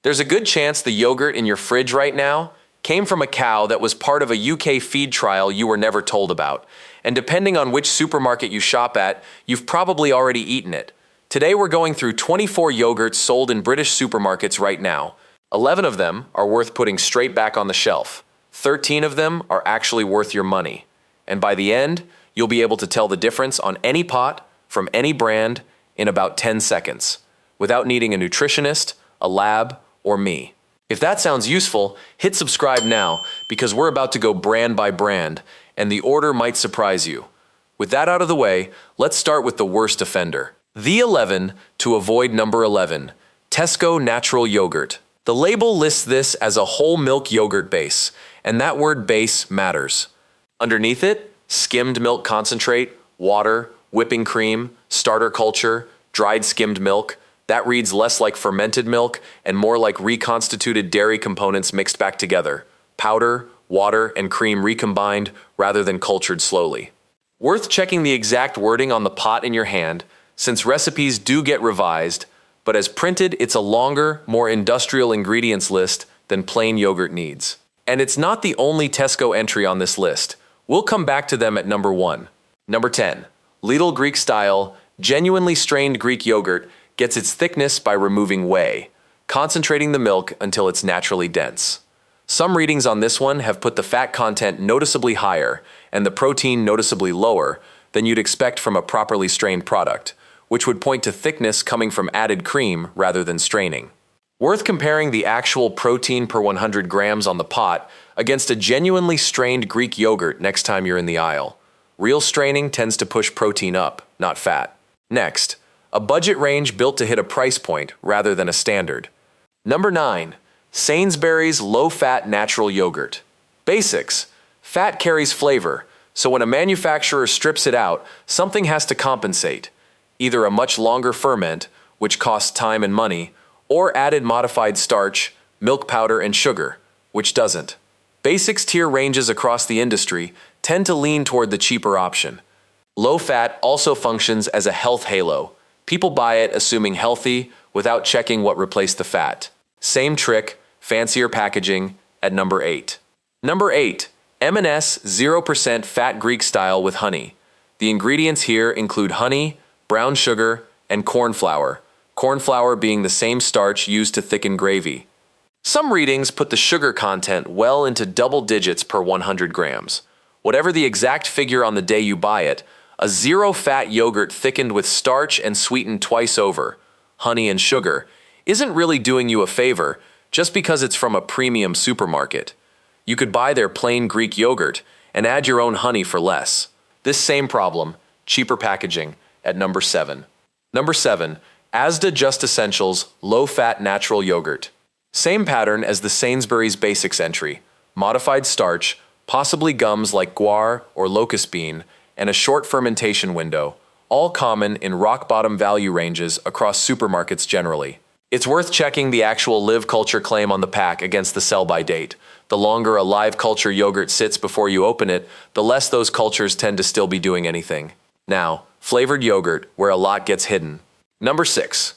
There's a good chance the yogurt in your fridge right now came from a cow that was part of a UK feed trial you were never told about. And depending on which supermarket you shop at, you've probably already eaten it. Today we're going through 24 yogurts sold in British supermarkets right now. 11 of them are worth putting straight back on the shelf. 13 of them are actually worth your money. And by the end, you'll be able to tell the difference on any pot, from any brand, in about 10 seconds, without needing a nutritionist, a lab, or me. If that sounds useful, hit subscribe now, because we're about to go brand by brand, and the order might surprise you. With that out of the way, let's start with the worst offender. The 11 to avoid number 11, Tesco Natural Yogurt. The label lists this as a whole milk yogurt base, and that word base matters. Underneath it, skimmed milk concentrate, water, whipping cream, starter culture, dried skimmed milk. That reads less like fermented milk and more like reconstituted dairy components mixed back together. Powder, water, and cream recombined rather than cultured slowly. Worth checking the exact wording on the pot in your hand, since recipes do get revised, but as printed, it's a longer, more industrial ingredients list than plain yogurt needs. And it's not the only Tesco entry on this list. We'll come back to them at number 1. Number 10. Lidl Greek Style, genuinely strained Greek yogurt gets its thickness by removing whey, concentrating the milk until it's naturally dense. Some readings on this one have put the fat content noticeably higher and the protein noticeably lower than you'd expect from a properly strained product, which would point to thickness coming from added cream rather than straining. Worth comparing the actual protein per 100 grams on the pot against a genuinely strained Greek yogurt next time you're in the aisle. Real straining tends to push protein up, not fat. Next, a budget range built to hit a price point rather than a standard. Number 9. Sainsbury's Low-Fat Natural Yogurt. Basics. Fat carries flavor, so when a manufacturer strips it out, something has to compensate. Either a much longer ferment, which costs time and money, or added modified starch, milk powder, and sugar, which doesn't. Basics tier ranges across the industry tend to lean toward the cheaper option. Low fat also functions as a health halo. People buy it assuming healthy without checking what replaced the fat. Same trick, fancier packaging at number 8. Number 8. M&S 0% Fat Greek Style with honey. The ingredients here include honey, brown sugar, and corn flour. Corn flour being the same starch used to thicken gravy. Some readings put the sugar content well into double digits per 100 grams. Whatever the exact figure on the day you buy it, a zero-fat yogurt thickened with starch and sweetened twice over, honey and sugar, isn't really doing you a favor just because it's from a premium supermarket. You could buy their plain Greek yogurt and add your own honey for less. This same problem, cheaper packaging, at number 7. Number 7. Asda Just Essentials Low-Fat Natural Yogurt. Same pattern as the Sainsbury's Basics entry. Modified starch, possibly gums like guar or locust bean, and a short fermentation window, all common in rock-bottom value ranges across supermarkets generally. It's worth checking the actual live culture claim on the pack against the sell-by date. The longer a live culture yogurt sits before you open it, the less those cultures tend to still be doing anything. Now, flavored yogurt, where a lot gets hidden. Number 6.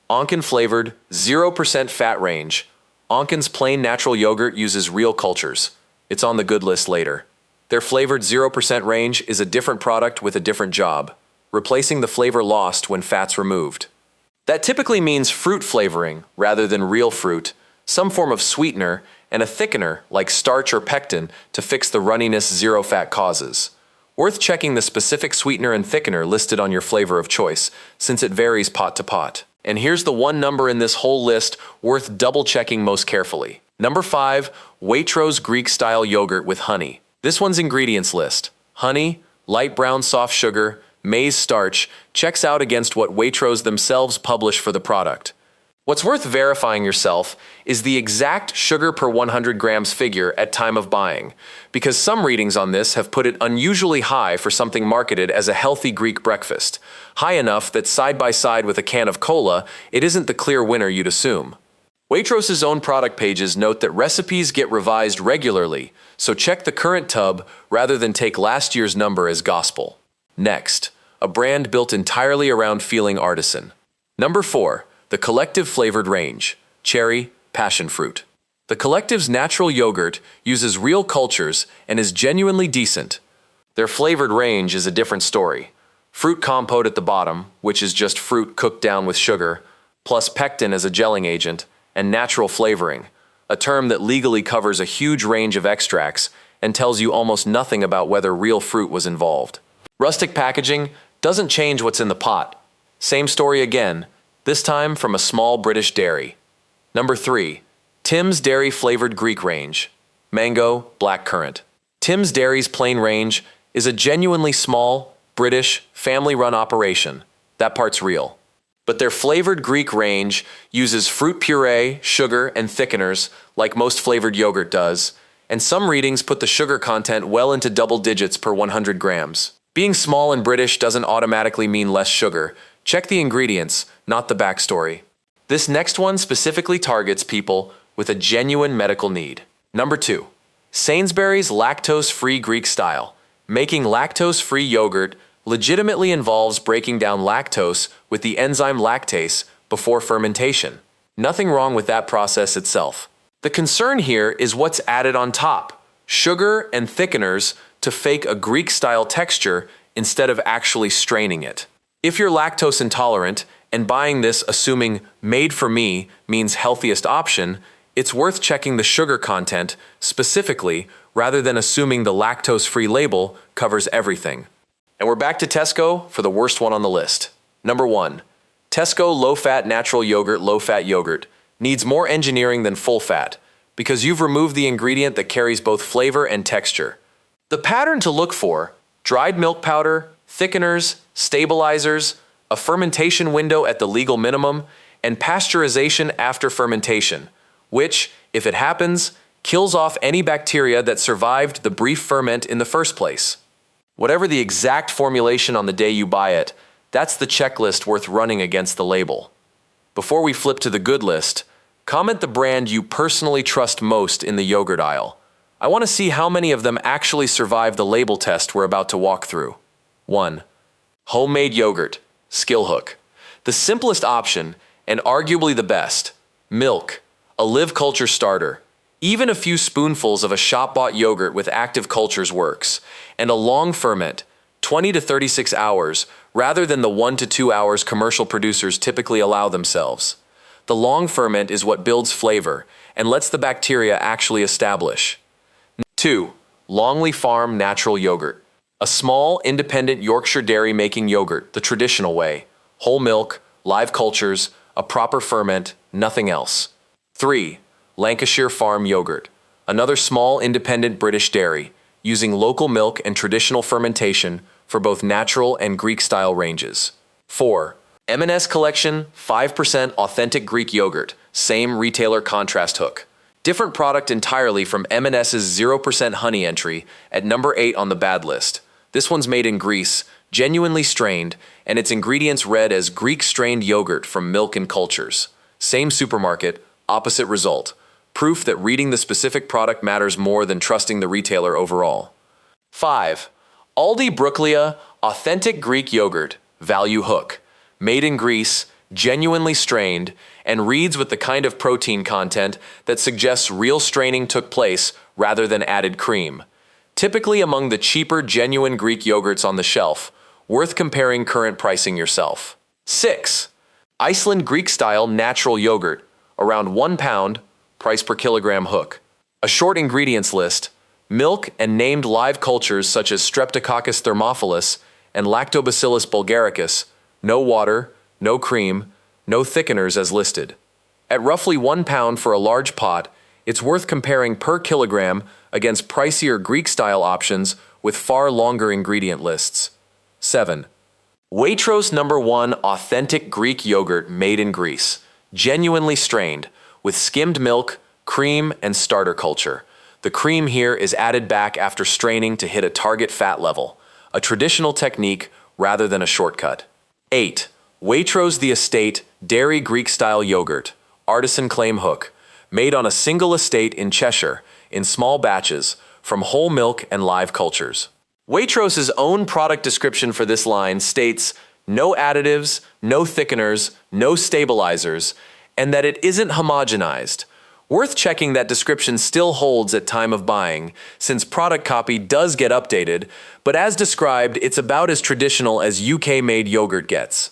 Onken flavored 0% fat range. Onken's plain natural yogurt uses real cultures. It's on the good list later. Their flavored 0% range is a different product with a different job, replacing the flavor lost when fat's removed. That typically means fruit flavoring rather than real fruit, some form of sweetener, and a thickener like starch or pectin to fix the runniness zero-fat causes. Worth checking the specific sweetener and thickener listed on your flavor of choice, since it varies pot to pot. And here's the one number in this whole list worth double-checking most carefully. Number 5. Waitrose Greek-Style Yogurt with Honey. This one's ingredients list. Honey, light brown soft sugar, maize starch checks out against what Waitrose themselves publish for the product. What's worth verifying yourself is the exact sugar per 100 grams figure at time of buying, because some readings on this have put it unusually high for something marketed as a healthy Greek breakfast, high enough that side by side with a can of cola, it isn't the clear winner you'd assume. Waitrose's own product pages note that recipes get revised regularly, so check the current tub rather than take last year's number as gospel. Next, a brand built entirely around feeling artisan. Number 4. The Collective Flavored Range. Cherry, passion fruit. The collective's natural yogurt uses real cultures and is genuinely decent. Their flavored range is a different story. Fruit compote at the bottom, which is just fruit cooked down with sugar, plus pectin as a gelling agent, and natural flavoring, a term that legally covers a huge range of extracts and tells you almost nothing about whether real fruit was involved. Rustic packaging doesn't change what's in the pot. Same story again, this time from a small British dairy. Number 3. Tim's Dairy Flavored Greek Range. Mango, blackcurrant. Tim's Dairy's plain range is a genuinely small, British, family-run operation. That part's real. But their flavored Greek range uses fruit puree, sugar, and thickeners like most flavored yogurt does, and some readings put the sugar content well into double digits per 100 grams. Being small and British doesn't automatically mean less sugar. Check the ingredients, not the backstory. This next one specifically targets people with a genuine medical need. Number 2. Sainsbury's lactose-free Greek style. Making lactose-free yogurt legitimately involves breaking down lactose with the enzyme lactase before fermentation. Nothing wrong with that process itself. The concern here is what's added on top: sugar and thickeners to fake a Greek-style texture instead of actually straining it. If you're lactose intolerant and buying this assuming made for me means healthiest option, it's worth checking the sugar content specifically rather than assuming the lactose-free label covers everything. And we're back to Tesco for the worst one on the list. Number 1. Tesco low-fat natural yogurt. Low-fat yogurt needs more engineering than full-fat because you've removed the ingredient that carries both flavor and texture. The pattern to look for: dried milk powder, thickeners, stabilizers, a fermentation window at the legal minimum, and pasteurization after fermentation, which, if it happens, kills off any bacteria that survived the brief ferment in the first place. Whatever the exact formulation on the day you buy it, that's the checklist worth running against the label. Before we flip to the good list, comment the brand you personally trust most in the yogurt aisle. I want to see how many of them actually survive the label test we're about to walk through. 1. Homemade yogurt. Skillhook. The simplest option, and arguably the best. Milk. A live culture starter. Even a few spoonfuls of a shop-bought yogurt with active cultures works. And a long ferment, 20 to 36 hours, rather than the 1 to 2 hours commercial producers typically allow themselves. The long ferment is what builds flavor and lets the bacteria actually establish. 2. Longley Farm Natural Yogurt. A small, independent Yorkshire dairy making yogurt the traditional way. Whole milk, live cultures, a proper ferment, nothing else. 3. Lancashire Farm Yogurt. Another small, independent British dairy, using local milk and traditional fermentation for both natural and Greek-style ranges. 4. M&S Collection 5% Authentic Greek Yogurt. Same retailer contrast hook. Different product entirely from M&S's 0% honey entry at number 8 on the bad list. This one's made in Greece, genuinely strained, and its ingredients read as Greek-strained yogurt from milk and cultures. Same supermarket, opposite result. Proof that reading the specific product matters more than trusting the retailer overall. 5. Aldi Brooklia Authentic Greek Yogurt. Value hook. Made in Greece, genuinely strained, and reads with the kind of protein content that suggests real straining took place rather than added cream. Typically among the cheaper, genuine Greek yogurts on the shelf, worth comparing current pricing yourself. 6. Iceland Greek-style natural yogurt, around 1 pound, price per kilogram hook. A short ingredients list: milk and named live cultures such as Streptococcus thermophilus and Lactobacillus bulgaricus, no water, no cream, no thickeners as listed. At roughly 1 pound for a large pot, it's worth comparing per kilogram against pricier Greek-style options with far longer ingredient lists. 7. Waitrose No. 1 Authentic Greek Yogurt made in Greece, genuinely strained, with skimmed milk, cream, and starter culture. The cream here is added back after straining to hit a target fat level, a traditional technique rather than a shortcut. 8. Waitrose The Estate Dairy Greek-Style Yogurt, artisan claim hook, made on a single estate in Cheshire, in small batches, from whole milk and live cultures. Waitrose's own product description for this line states no additives, no thickeners, no stabilizers, and that it isn't homogenized, Worth checking that description still holds at time of buying, since product copy does get updated, but as described, it's about as traditional as UK-made yogurt gets.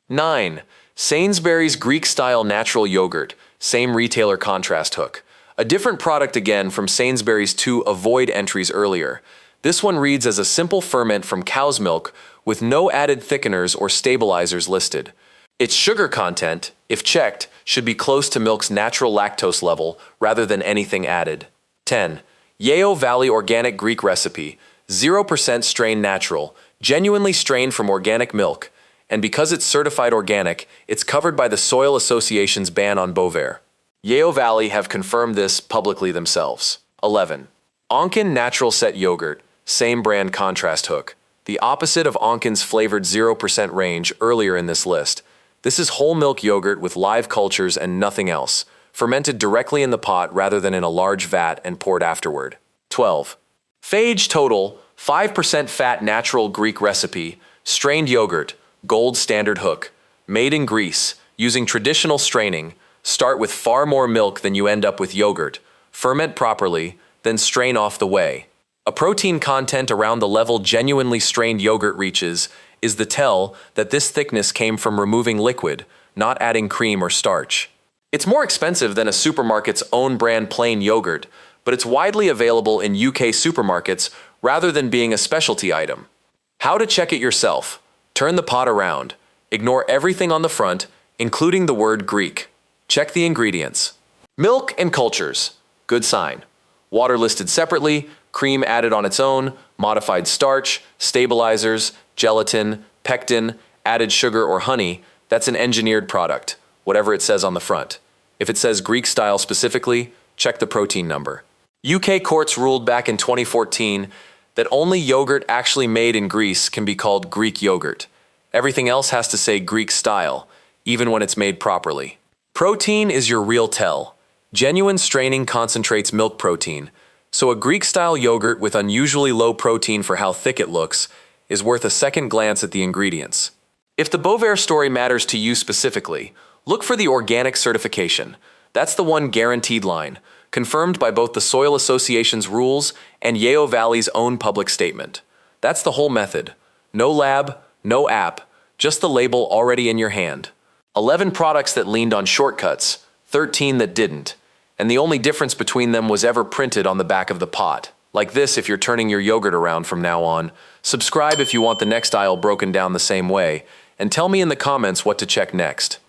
9. Sainsbury's Greek-style natural yogurt, same retailer contrast hook. A different product again from Sainsbury's two avoid entries earlier. This one reads as a simple ferment from cow's milk with no added thickeners or stabilizers listed. Its sugar content, if checked, should be close to milk's natural lactose level rather than anything added. 10. Yeo Valley Organic Greek Recipe, 0% strain natural, genuinely strained from organic milk, and because it's certified organic, it's covered by the Soil Association's ban on Bovaer. Yeo Valley have confirmed this publicly themselves. 11. Onken Natural Set Yogurt, same brand contrast hook. The opposite of Onken's flavored 0% range earlier in this list. This is whole milk yogurt with live cultures and nothing else, fermented directly in the pot rather than in a large vat and poured afterward. 12. Phage Total, 5% fat natural Greek recipe, strained yogurt, gold standard hook, made in Greece, using traditional straining. Start with far more milk than you end up with yogurt, ferment properly, then strain off the way. A protein content around the level genuinely strained yogurt reaches is the tell that this thickness came from removing liquid, not adding cream or starch. It's more expensive than a supermarket's own brand plain yogurt, but it's widely available in UK supermarkets rather than being a specialty item. How to check it yourself. Turn the pot around. Ignore everything on the front, including the word Greek. Check the ingredients. Milk and cultures. Good sign. Water listed separately, cream added on its own, modified starch, stabilizers, gelatin, pectin, added sugar or honey. That's an engineered product, whatever it says on the front. If it says Greek style specifically, check the protein number. UK courts ruled back in 2014 that only yogurt actually made in Greece can be called Greek yogurt. Everything else has to say Greek style, even when it's made properly. Protein is your real tell. Genuine straining concentrates milk protein, so a Greek-style yogurt with unusually low protein for how thick it looks is worth a second glance at the ingredients. If the Bovaer story matters to you specifically, look for the organic certification. That's the one guaranteed line, confirmed by both the Soil Association's rules and Yeo Valley's own public statement. That's the whole method. No lab, no app, just the label already in your hand. 11 products that leaned on shortcuts, 13 that didn't, and the only difference between them was ever printed on the back of the pot. Like this if you're turning your yogurt around from now on. Subscribe if you want the next aisle broken down the same way, and tell me in the comments what to check next.